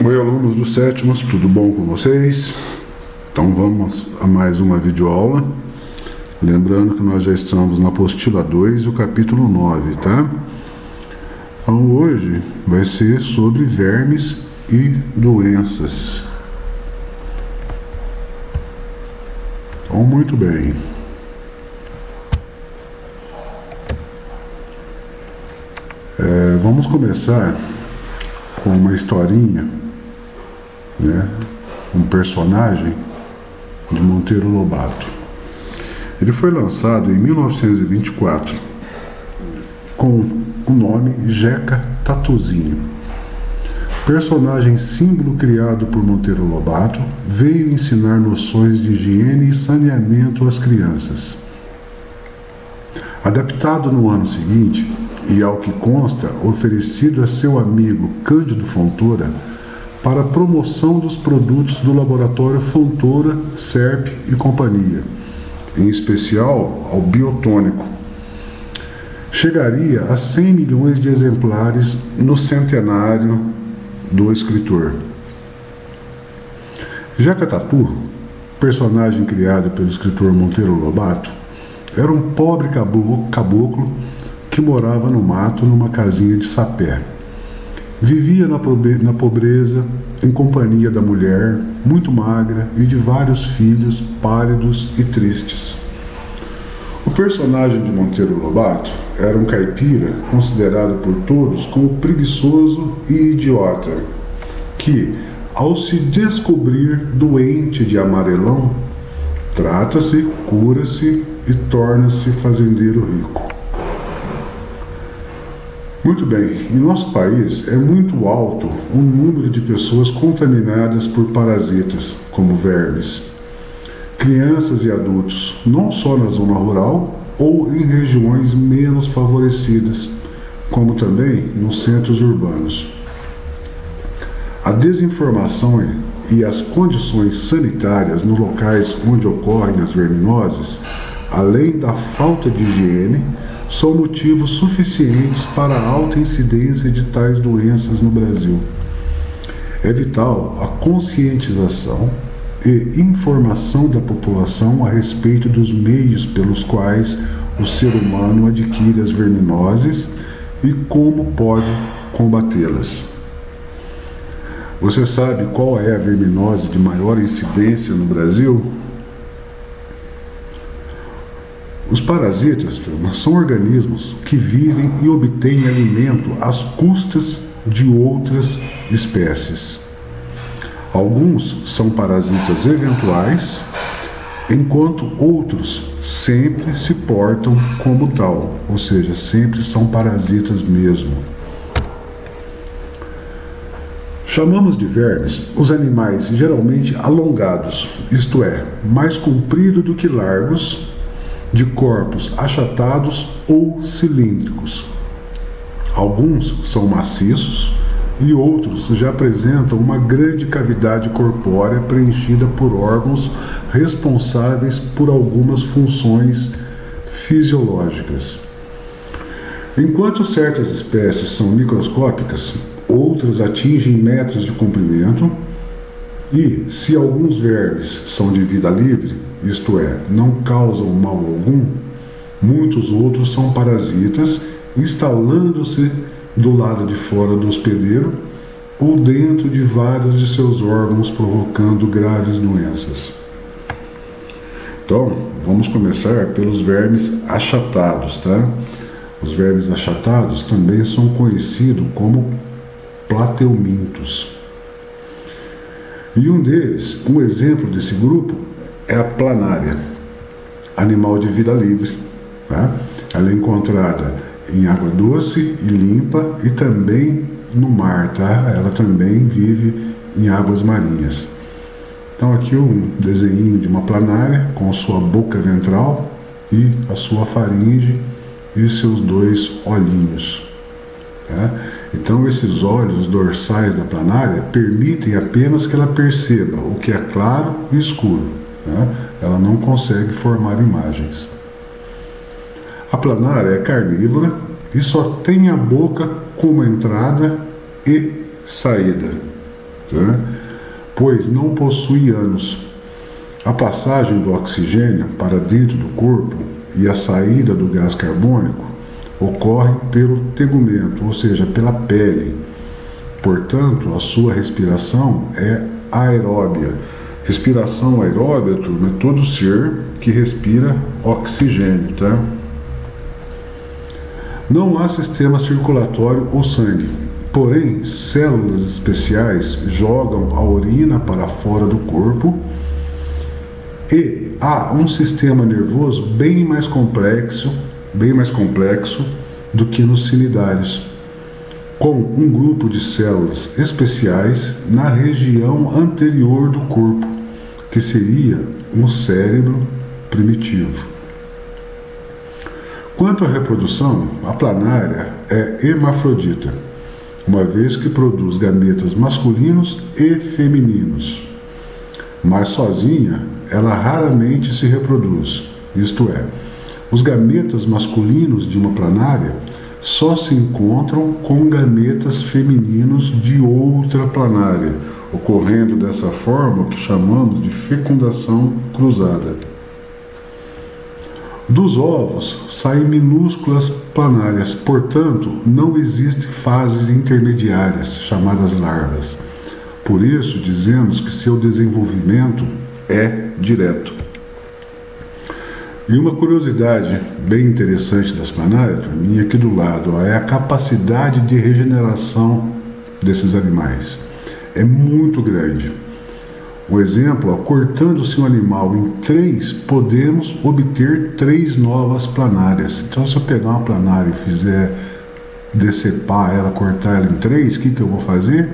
Oi, alunos do sétimos, tudo bom com vocês? Então vamos a mais uma videoaula. Lembrando que nós já estamos na apostila 2 e o capítulo 9, tá? Então hoje vai ser sobre vermes e doenças. Então, muito bem. Vamos começar com uma historinha, né? Um personagem de Monteiro Lobato. Ele foi lançado em 1924 com o nome Jeca Tatuzinho. Personagem símbolo criado por Monteiro Lobato, veio ensinar noções de higiene e saneamento às crianças. Adaptado no ano seguinte, e ao que consta, oferecido a seu amigo Cândido Fontoura para promoção dos produtos do laboratório Fontoura, Serp e Companhia, em especial ao biotônico. Chegaria a 100 milhões de exemplares no centenário do escritor. Jeca Tatu, personagem criado pelo escritor Monteiro Lobato, era um pobre caboclo que morava no mato numa casinha de sapé. Vivia na pobreza, em companhia da mulher, muito magra, e de vários filhos pálidos e tristes. O personagem de Monteiro Lobato era um caipira considerado por todos como preguiçoso e idiota, que, ao se descobrir doente de amarelão, trata-se, cura-se e torna-se fazendeiro rico. Muito bem, em nosso país é muito alto o número de pessoas contaminadas por parasitas, como vermes. Crianças e adultos, não só na zona rural ou em regiões menos favorecidas, como também nos centros urbanos. A desinformação e as condições sanitárias nos locais onde ocorrem as verminoses, além da falta de higiene, são motivos suficientes para a alta incidência de tais doenças no Brasil. É vital a conscientização e informação da população a respeito dos meios pelos quais o ser humano adquire as verminoses e como pode combatê-las. Você sabe qual é a verminose de maior incidência no Brasil? Os parasitas, são organismos que vivem e obtêm alimento às custas de outras espécies. Alguns são parasitas eventuais, enquanto outros sempre se portam como tal, ou seja, sempre são parasitas mesmo. Chamamos de vermes os animais geralmente alongados, isto é, mais compridos do que largos, de corpos achatados ou cilíndricos. Alguns são maciços e outros já apresentam uma grande cavidade corpórea preenchida por órgãos responsáveis por algumas funções fisiológicas. Enquanto certas espécies são microscópicas, outras atingem metros de comprimento e, se alguns vermes são de vida livre, isto é, não causam mal algum, muitos outros são parasitas, instalando-se do lado de fora do hospedeiro ou dentro de vários de seus órgãos, provocando graves doenças. Então, vamos começar pelos vermes achatados, tá? Os vermes achatados também são conhecidos como plateumintos. E um deles, um exemplo desse grupo, é a planária, animal de vida livre, tá? Ela é encontrada em água doce e limpa e também no mar, tá? Ela também vive em águas marinhas. Então aqui um desenho de uma planária com a sua boca ventral e a sua faringe e seus dois olhinhos, tá? Então esses olhos dorsais da planária permitem apenas que ela perceba o que é claro e escuro. Ela não consegue formar imagens. A planária é carnívora e só tem a boca como entrada e saída. tá? Pois não possui ânus. A passagem do oxigênio para dentro do corpo e a saída do gás carbônico ocorrem pelo tegumento, ou seja, pela pele. Portanto, a sua respiração é aeróbia. Respiração aeróbia, turma, é todo ser que respira oxigênio, tá? Não há sistema circulatório ou sangue, porém, células especiais jogam a urina para fora do corpo e há um sistema nervoso bem mais complexo do que nos cnidários, com um grupo de células especiais na região anterior do corpo, que seria um cérebro primitivo. Quanto à reprodução, a planária é hermafrodita, uma vez que produz gametas masculinos e femininos. Mas sozinha, ela raramente se reproduz, isto é, os gametas masculinos de uma planária só se encontram com gametas femininos de outra planária, ocorrendo dessa forma o que chamamos de fecundação cruzada. Dos ovos saem minúsculas planárias, portanto, não existem fases intermediárias, chamadas larvas. Por isso, dizemos que seu desenvolvimento é direto. E uma curiosidade bem interessante das planárias, turminha, aqui do lado, ó, é a capacidade de regeneração desses animais. É muito grande. Um exemplo, ó, cortando-se um animal em 3, podemos obter 3 novas planárias. Então, se eu pegar uma planária e fizer decepar ela, cortar ela em 3, o que eu vou fazer?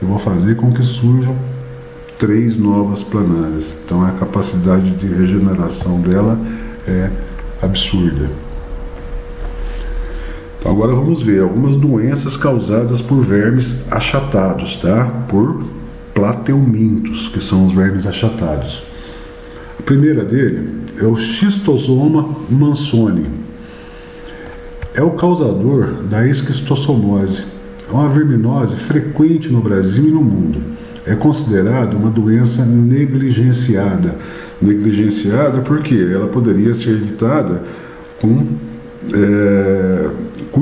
Eu vou fazer com que surjam 3 novas planárias. Então, a capacidade de regeneração dela é absurda. Então, agora vamos ver algumas doenças causadas por vermes achatados, tá? Por plateumintos, que são os vermes achatados. A primeira dele é o Schistosoma mansoni. É o causador da esquistossomose. É uma verminose frequente no Brasil e no mundo. É considerada uma doença negligenciada. Negligenciada porque ela poderia ser evitada com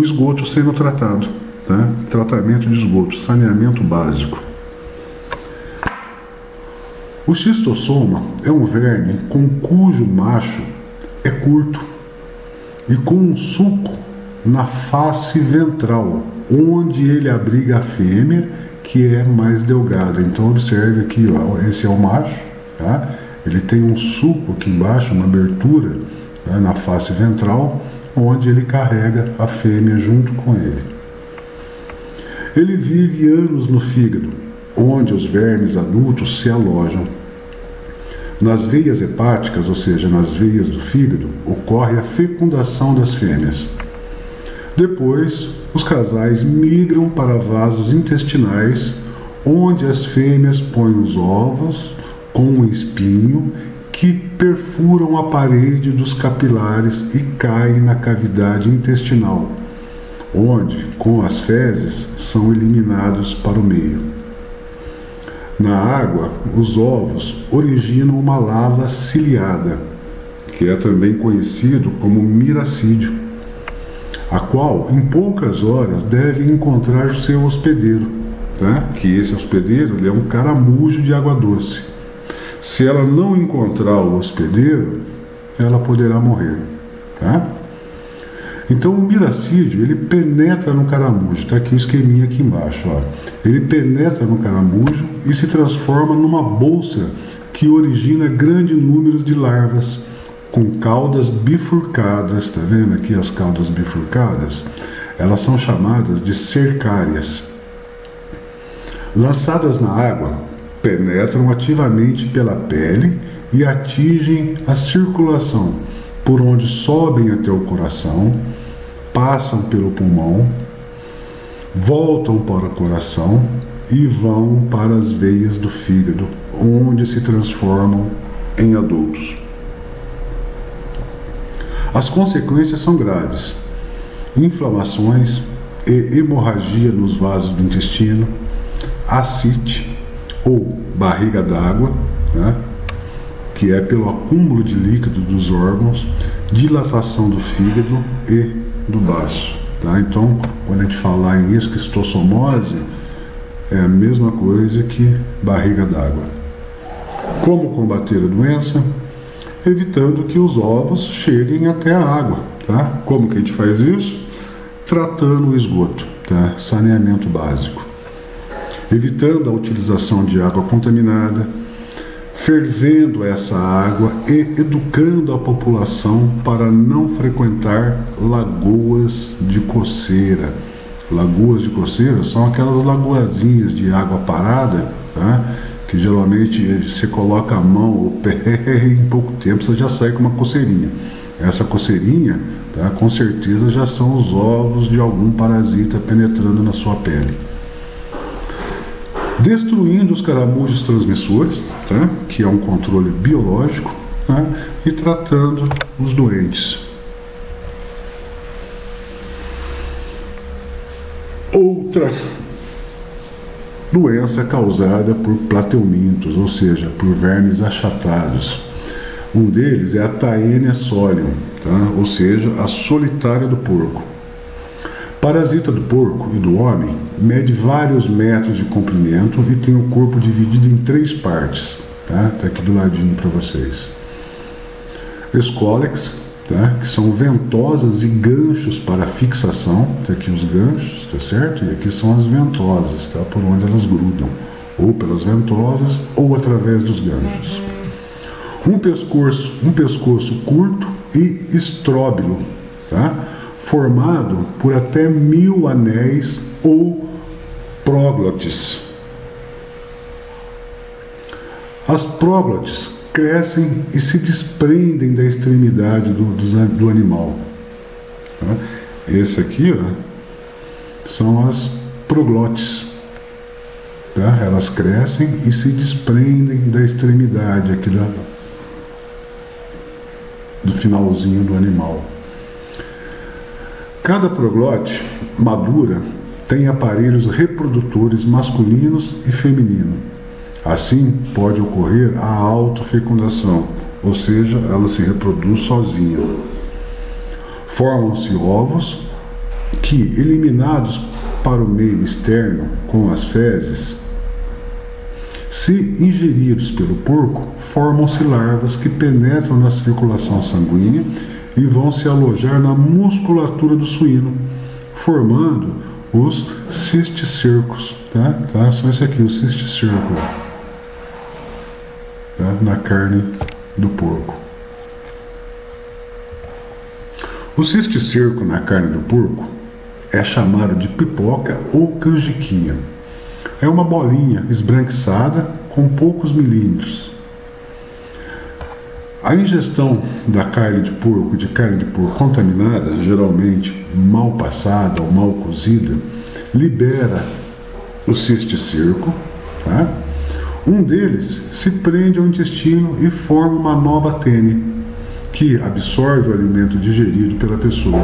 esgoto sendo tratado, tá? Tratamento de esgoto, saneamento básico. O xistossoma é um verme cujo macho é curto e com um sulco na face ventral, onde ele abriga a fêmea, que é mais delgada. Então observe aqui, ó, esse é o macho, tá? Ele tem um sulco aqui embaixo, uma abertura, né, na face ventral, onde ele carrega a fêmea junto com ele. Ele vive anos no fígado, onde os vermes adultos se alojam. Nas veias hepáticas, ou seja, nas veias do fígado, ocorre a fecundação das fêmeas. Depois, os casais migram para vasos intestinais, onde as fêmeas põem os ovos com um espinho que perfuram a parede dos capilares e caem na cavidade intestinal, onde, com as fezes, são eliminados para o meio. Na água, os ovos originam uma lava ciliada, que é também conhecido como miracídio, a qual, em poucas horas, deve encontrar o seu hospedeiro, tá? Que esse hospedeiro ele é um caramujo de água doce. Se ela não encontrar o hospedeiro, ela poderá morrer, tá? Então o miracídio, ele penetra no caramujo, está aqui o esqueminha aqui embaixo, ó. Ele penetra no caramujo e se transforma numa bolsa que origina grande número de larvas com caudas bifurcadas, tá vendo aqui as caudas bifurcadas? Elas são chamadas de cercárias. Lançadas na água, penetram ativamente pela pele e atingem a circulação, por onde sobem até o coração, passam pelo pulmão, voltam para o coração e vão para as veias do fígado, onde se transformam em adultos. As consequências são graves: inflamações e hemorragia nos vasos do intestino, ascite, ou barriga d'água, né? Que é pelo acúmulo de líquido dos órgãos, dilatação do fígado e do baço. Tá? Então, quando a gente falar em esquistossomose, é a mesma coisa que barriga d'água. Como combater a doença? Evitando que os ovos cheguem até a água. Tá? Como que a gente faz isso? Tratando o esgoto, tá? Saneamento básico. Evitando a utilização de água contaminada, fervendo essa água e educando a população para não frequentar lagoas de coceira. Lagoas de coceira são aquelas lagoazinhas de água parada, tá? Que geralmente você coloca a mão ou o pé e em pouco tempo você já sai com uma coceirinha. Essa coceirinha, tá, com certeza já são os ovos de algum parasita penetrando na sua pele. Destruindo os caramujos transmissores, tá, que é um controle biológico, tá, e tratando os doentes. Outra doença causada por plateumintos, ou seja, por vermes achatados. Um deles é a Taenia solium, tá? Ou seja, a solitária do porco. Parasita do porco e do homem, mede vários metros de comprimento e tem o corpo dividido em 3 partes. Tá aqui do ladinho para vocês. Escólex, tá? Que são ventosas e ganchos para fixação. Tá aqui os ganchos, tá certo? E aqui são as ventosas, tá? Por onde elas grudam. Ou pelas ventosas ou através dos ganchos. Um pescoço curto e estróbilo, tá? Formado por até 1000 anéis ou próglotes. As próglotes crescem e se desprendem da extremidade do animal. Tá? Esse aqui, ó, são as proglotes. Tá? Elas crescem e se desprendem da extremidade aqui do finalzinho do animal. Cada proglote madura tem aparelhos reprodutores masculinos e femininos. Assim, pode ocorrer a autofecundação, ou seja, ela se reproduz sozinha. Formam-se ovos que, eliminados para o meio externo com as fezes, se ingeridos pelo porco, formam-se larvas que penetram na circulação sanguínea e vão se alojar na musculatura do suíno, formando os cisticercos. Tá? São esse aqui, o cisticerco, tá? Na carne do porco. O cisticerco na carne do porco é chamado de pipoca ou canjiquinha. É uma bolinha esbranquiçada com poucos milímetros. A ingestão da carne de porco contaminada, geralmente mal passada ou mal cozida, libera o cisticerco, tá? Um deles se prende ao intestino e forma uma nova tênia, que absorve o alimento digerido pela pessoa.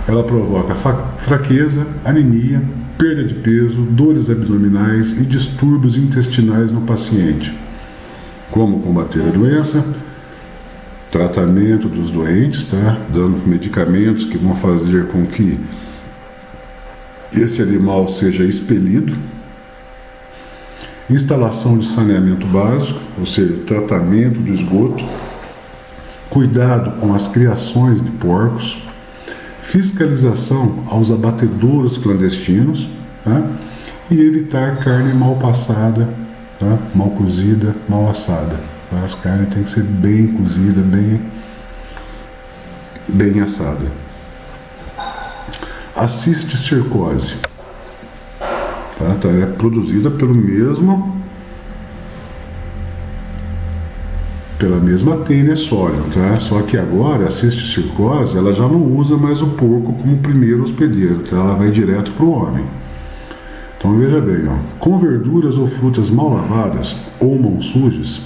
Ela provoca fraqueza, anemia, perda de peso, dores abdominais e distúrbios intestinais no paciente. Como combater a doença? Tratamento dos doentes, tá? Dando medicamentos que vão fazer com que esse animal seja expelido. Instalação de saneamento básico, ou seja, tratamento do esgoto. Cuidado com as criações de porcos. Fiscalização aos abatedouros clandestinos, tá? E evitar carne mal passada, tá? Mal cozida, mal assada. As carnes têm que ser bem cozida, bem assada. A cisticercose, tá? É produzida pela mesma Taenia solium, tá? Só que agora a cisticercose ela já não usa mais o porco como primeiro hospedeiro, tá? Ela vai direto para o homem. Então veja bem, ó, com verduras ou frutas mal lavadas ou mãos sujas,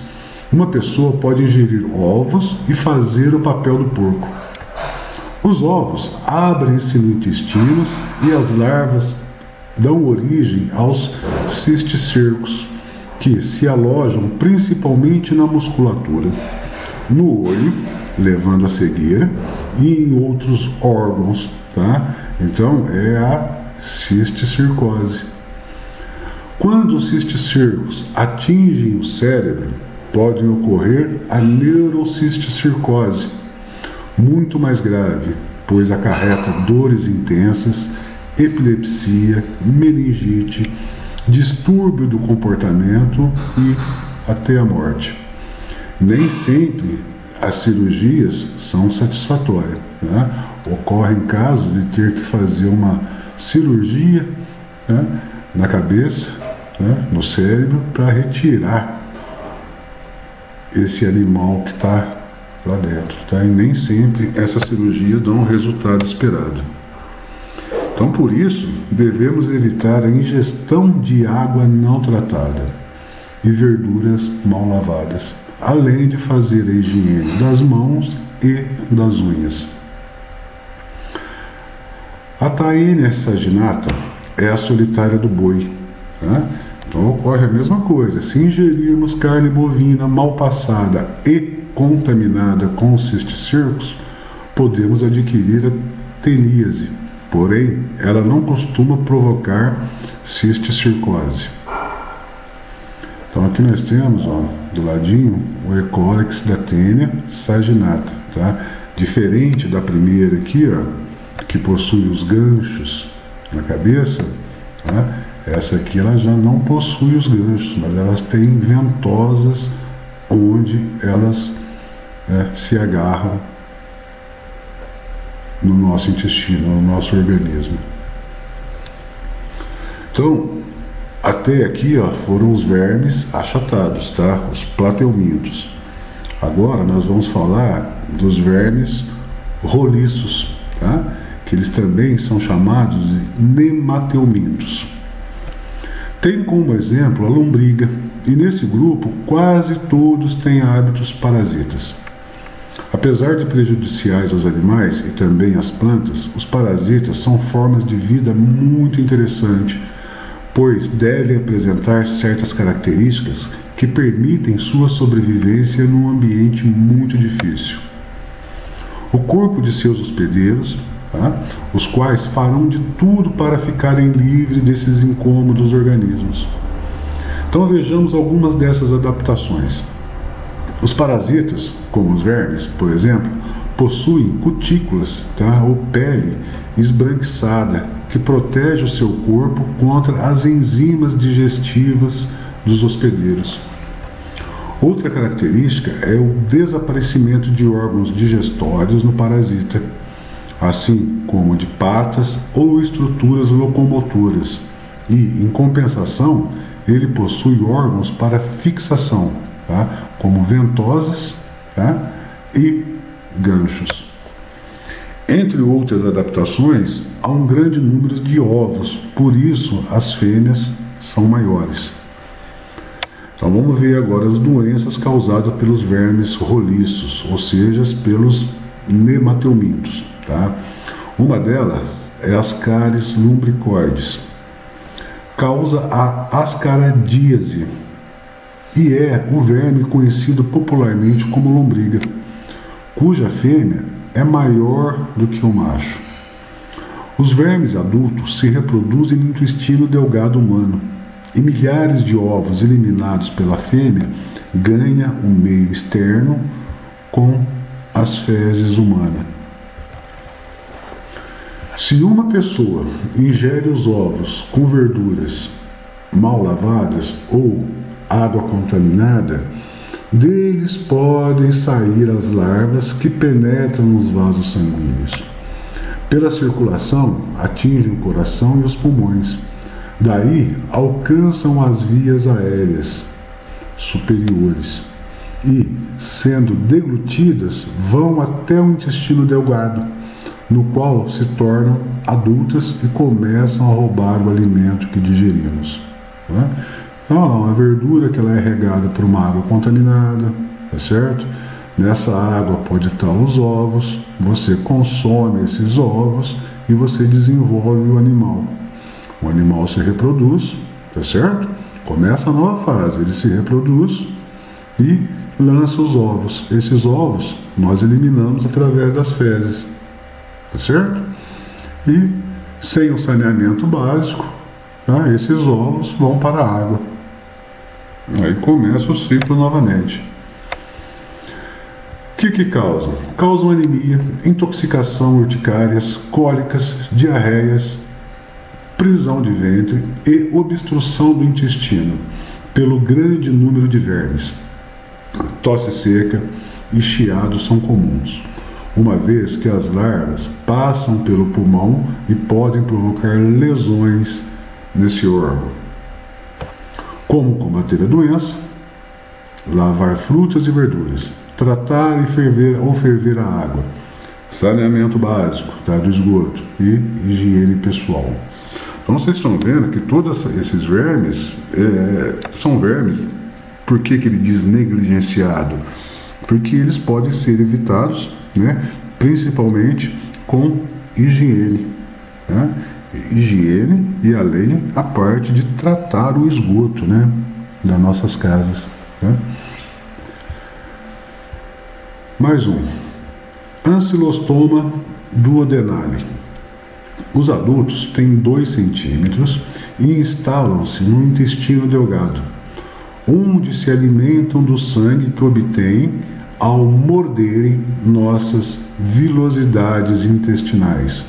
uma pessoa pode ingerir ovos e fazer o papel do porco. Os ovos abrem-se no intestino e as larvas dão origem aos cisticercos, que se alojam principalmente na musculatura, no olho, levando à cegueira, e em outros órgãos, tá? Então é a cisticircose. Quando os cisticírculos atingem o cérebro, pode ocorrer a neurocisticircose, muito mais grave, pois acarreta dores intensas, epilepsia, meningite, distúrbio do comportamento e até a morte. Nem sempre as cirurgias são satisfatórias, tá? Ocorrem casos de ter que fazer uma cirurgia, né, na cabeça, né, no cérebro, para retirar esse animal que está lá dentro, tá? E nem sempre essa cirurgia dá um resultado esperado. Então, por isso, devemos evitar a ingestão de água não tratada e verduras mal lavadas, além de fazer a higiene das mãos e das unhas. A Taenia saginata é a solitária do boi, tá? Então ocorre a mesma coisa. Se ingerirmos carne bovina mal passada e contaminada com cisticírculos, podemos adquirir a teníase. Porém, ela não costuma provocar cisticircose. Então aqui nós temos, ó, do ladinho, o E. cólix da Taenia saginata, tá? Diferente da primeira aqui, ó, que possui os ganchos na cabeça, tá? Essa aqui ela já não possui os ganchos, mas elas têm ventosas onde elas se agarram no nosso intestino, no nosso organismo. Então, até aqui, ó, foram os vermes achatados, tá? Os plateumintos. Agora nós vamos falar dos vermes roliços, tá? Que eles também são chamados de nemateumintos. Tem como exemplo a lombriga, e nesse grupo quase todos têm hábitos parasitas. Apesar de prejudiciais aos animais e também às plantas, os parasitas são formas de vida muito interessantes, pois devem apresentar certas características que permitem sua sobrevivência num ambiente muito difícil. O corpo de seus hospedeiros, tá? Os quais farão de tudo para ficarem livres desses incômodos organismos. Então vejamos algumas dessas adaptações. Os parasitas, como os vermes, por exemplo, possuem cutículas, tá? Ou pele esbranquiçada, que protege o seu corpo contra as enzimas digestivas dos hospedeiros. Outra característica é o desaparecimento de órgãos digestórios no parasita, assim como de patas ou estruturas locomotoras, e, em compensação, ele possui órgãos para fixação, tá? Como ventosas, tá? E ganchos. Entre outras adaptações, há um grande número de ovos, por isso as fêmeas são maiores. Então vamos ver agora as doenças causadas pelos vermes roliços, ou seja, pelos nemateumintos, tá? Uma delas é as cáries lumbricoides. Causa a ascaradíase e é o verme conhecido popularmente como lombriga, cuja fêmea é maior do que o macho. Os vermes adultos se reproduzem no intestino delgado humano e milhares de ovos eliminados pela fêmea ganham o meio externo com as fezes humanas. Se uma pessoa ingere os ovos com verduras mal lavadas ou água contaminada, deles podem sair as larvas que penetram nos vasos sanguíneos. Pela circulação, atingem o coração e os pulmões. Daí, alcançam as vias aéreas superiores e, sendo deglutidas, vão até o intestino delgado, no qual se tornam adultas e começam a roubar o alimento que digerimos. Tá? Então, uma verdura que ela é regada por uma água contaminada, tá certo? Nessa água pode estar os ovos, você consome esses ovos e você desenvolve o animal. O animal se reproduz, tá certo? Começa a nova fase, ele se reproduz e lança os ovos. Esses ovos nós eliminamos através das fezes, tá certo? E sem o saneamento básico, tá, esses ovos vão para a água. Aí começa o ciclo novamente. O que causa? Causam anemia, intoxicação, urticárias, cólicas, diarreias, prisão de ventre e obstrução do intestino pelo grande número de vermes. Tosse seca e chiado são comuns, uma vez que as larvas passam pelo pulmão e podem provocar lesões nesse órgão. Como combater a doença? Lavar frutas e verduras, tratar e ferver a água, saneamento básico, tá, do esgoto e higiene pessoal. Então vocês estão vendo que todos esses vermes são vermes. Por que ele diz negligenciado? Porque eles podem ser evitados, né, principalmente com higiene, né? Higiene e além a parte de tratar o esgoto, né, das nossas casas, né? Mais um. Ancilostoma duodenale. Os adultos têm 2 centímetros e instalam-se no intestino delgado, onde se alimentam do sangue que obtêm ao morderem nossas vilosidades intestinais,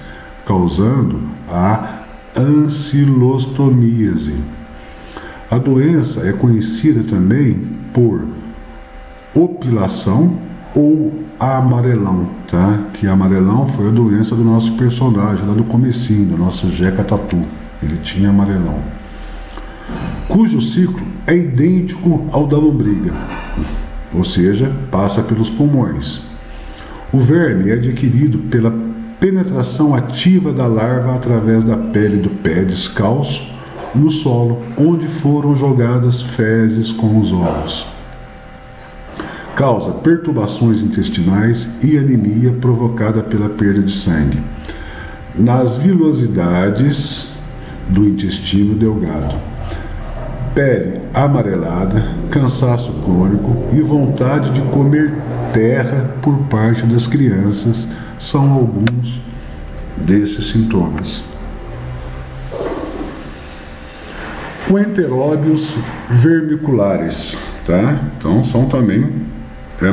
causando a ancilostomíase. A doença é conhecida também por opilação ou amarelão, tá? Que amarelão foi a doença do nosso personagem lá do comecinho, do nosso Jeca Tatu. Ele tinha amarelão, cujo ciclo é idêntico ao da lombriga, ou seja, passa pelos pulmões. O verme é adquirido pela penetração ativa da larva através da pele do pé descalço no solo, onde foram jogadas fezes com os ovos. Causa perturbações intestinais e anemia provocada pela perda de sangue nas vilosidades do intestino delgado. Pele amarelada, cansaço crônico e vontade de comer terra por parte das crianças são alguns desses sintomas. O enteróbios vermiculares, tá? Então são também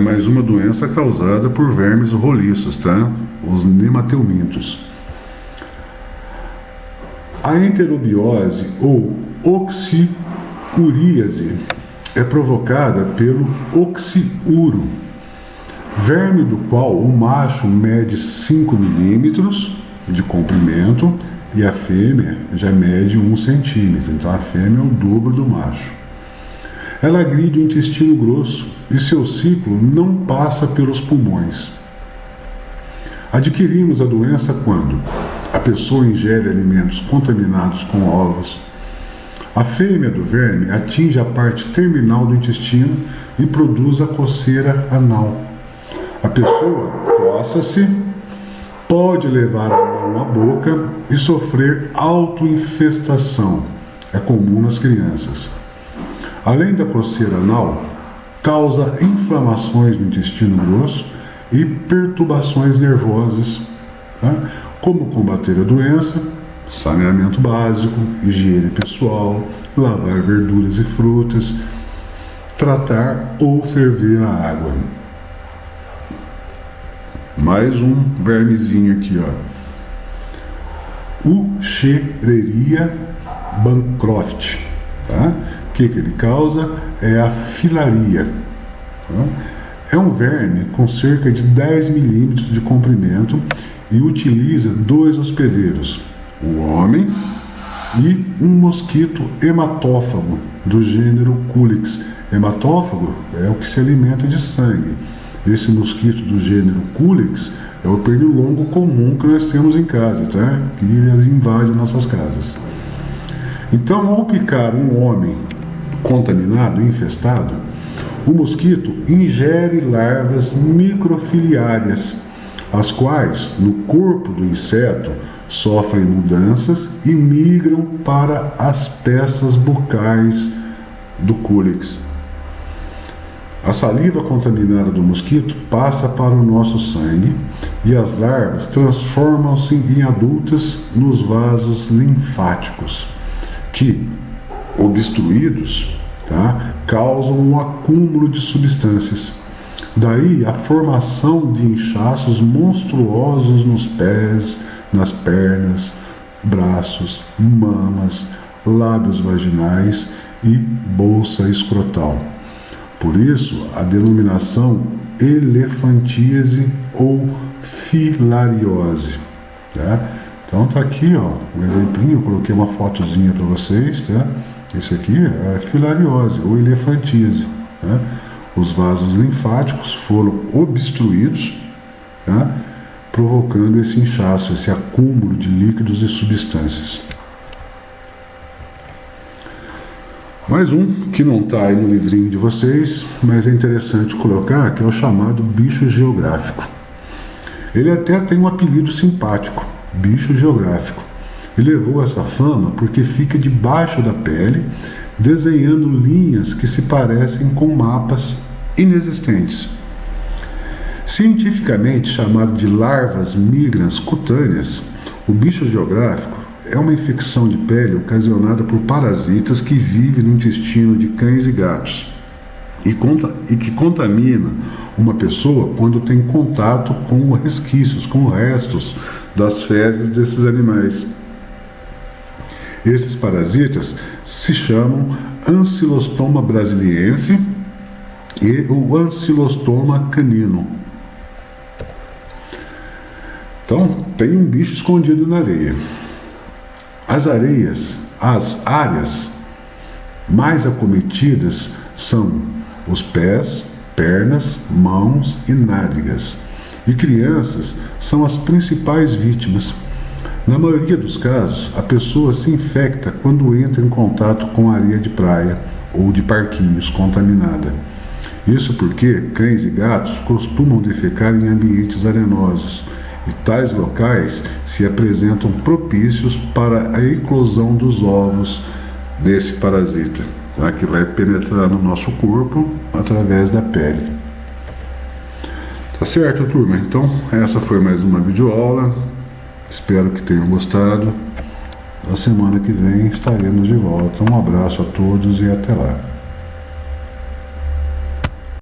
mais uma doença causada por vermes roliços, tá? Os nemateumintos. A enterobiose ou oxiuríase é provocada pelo oxiuro, verme do qual o macho mede 5 milímetros de comprimento e a fêmea já mede 1 centímetro. Então a fêmea é o dobro do macho. Ela agride o intestino grosso e seu ciclo não passa pelos pulmões. Adquirimos a doença quando a pessoa ingere alimentos contaminados com ovos. A fêmea do verme atinge a parte terminal do intestino e produz a coceira anal. A pessoa coça-se, pode levar a mão à boca e sofrer autoinfestação. É comum nas crianças. Além da coceira anal, causa inflamações no intestino grosso e perturbações nervosas. Tá? Como combater a doença? Saneamento básico, higiene pessoal, lavar verduras e frutas, tratar ou ferver a água. Mais um vermezinho aqui, ó. Wuchereria bancroft, tá? O que ele causa? É a filaria. Tá? É um verme com cerca de 10 milímetros de comprimento e utiliza 2 hospedeiros, o homem e um mosquito hematófago do gênero Culex. Hematófago é o que se alimenta de sangue. Esse mosquito do gênero Culex é o pernilongo comum que nós temos em casa, tá? Que invade nossas casas. Então, ao picar um homem contaminado, infestado, o mosquito ingere larvas microfiliárias, as quais, no corpo do inseto, sofrem mudanças e migram para as peças bucais do Culex. A saliva contaminada do mosquito passa para o nosso sangue e as larvas transformam-se em adultas nos vasos linfáticos, que, obstruídos, causam um acúmulo de substâncias. Daí a formação de inchaços monstruosos nos pés, nas pernas, braços, mamas, lábios vaginais e bolsa escrotal. Por isso, a denominação elefantíase ou filariose. Então tá aqui, um exemplinho, eu coloquei uma fotozinha para vocês. Esse aqui é filariose ou elefantíase. Os vasos linfáticos foram obstruídos, provocando esse inchaço, esse acúmulo de líquidos e substâncias. Mais um que não está aí no livrinho de vocês, mas é interessante colocar, que é o chamado bicho geográfico. Ele até tem um apelido simpático, bicho geográfico. E levou essa fama porque fica debaixo da pele, desenhando linhas que se parecem com mapas inexistentes. Cientificamente chamado de larvas migrans cutâneas, o bicho geográfico é uma infecção de pele ocasionada por parasitas que vivem no intestino de cães e gatos e que contamina uma pessoa quando tem contato com resquícios, com restos das fezes desses animais. Esses parasitas se chamam Ancylostoma brasiliense e o Ancylostoma canino. Então, tem um bicho escondido na areia. As áreas mais acometidas são os pés, pernas, mãos e nádegas. E crianças são as principais vítimas. Na maioria dos casos, a pessoa se infecta quando entra em contato com areia de praia ou de parquinhos contaminada. Isso porque cães e gatos costumam defecar em ambientes arenosos, e tais locais se apresentam propícios para a eclosão dos ovos desse parasita, que vai penetrar no nosso corpo através da pele. Tá certo, turma? Então, essa foi mais uma videoaula. Espero que tenham gostado. Na semana que vem estaremos de volta. Um abraço a todos e até lá.